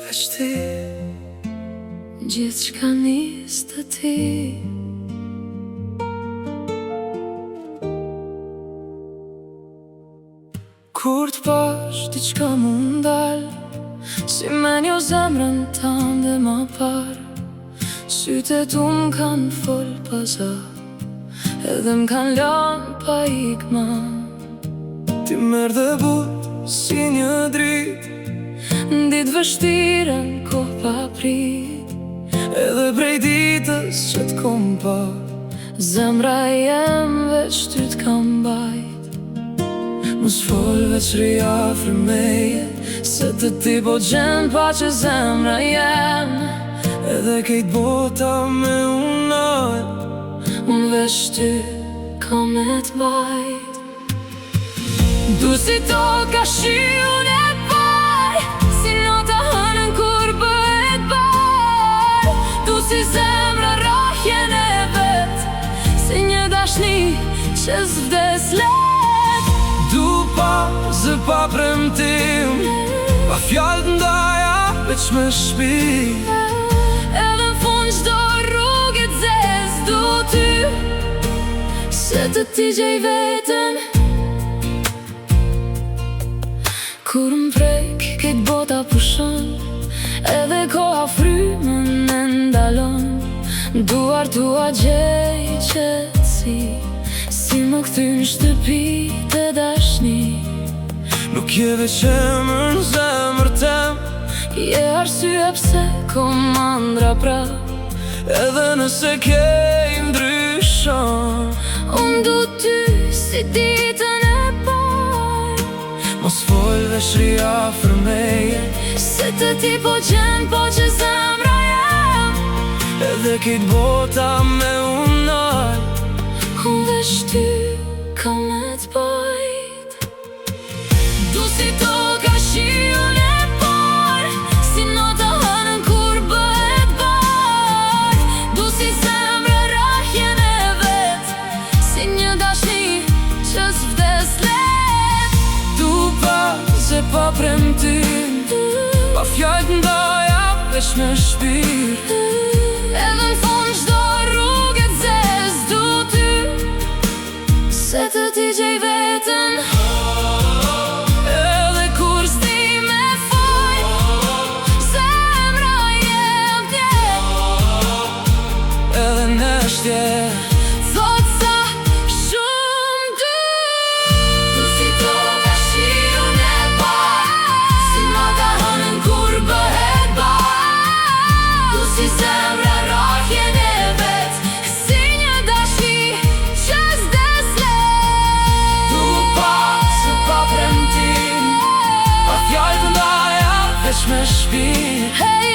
Veç ti, gjithë qka nis të ti. Kur të pash diçka mundal, si men jo zemrën tande ma par. Sytë tu m'kan fol paza, edhe m'kan lan pa ikma. Ti merë dhe but si një drit, n'ditë vështire n'koh pa prit. Edhe prej ditës që t'kom pa, zemra jem veç ty t'kam bajt. Mos fol veç rria fër meje, se të ti po gjen pa që zemra jem. Edhe kejt bota me unaj, unë veç ty kam e t'bajt. Du si toka shiun e par, si nota hënën kur bëhet bar. Du si zemra rrahjen e vet, si një dashni që s'vdes let. Du pa zë pa premtim, pa fjallë t'ndaja veç me shpir. Edhe n'fund qdo rrugët zez du ty, se të ti gjej vetën. Kur m'prek kejt bota pushon, edhe koha frymën e ndalon. Duar tua gjej qetësi, si më kthy n'shtëpi të dashni. Nuk je veç emër n'zemër tem, je arsye pse komandra pra. Edhe nëse kej ndryshon, unë du ty si ditën e par. Mos fol veç rria fër meje, se të ti po gjen po që zemra jem. Edhe kejt bota me unaj, unë veç ty kam e t'bajt. Du si toka shiun e par, si nota hënën kur bëhet bar. Du si zemra rrahjen e vet, si një dashni që s'vdes let. Du pa se pa premtim, pa fjallë t'ndaja veç me shpir. Edhe n'fund qdo rrugët zez du ty, se të ti gjej vetën. Edhe kur s'di me fol, zemra jem t'je. Edhe n'eshtje thot sa shumë dy. Du si toka shiun e par, si nota hënën kur bëhet bar. Du si zemra rrahjen e vet, si një dashni që s'des let. Du pa se pa premtim, pa fjallë t'ndaja veç me shpir. Hey,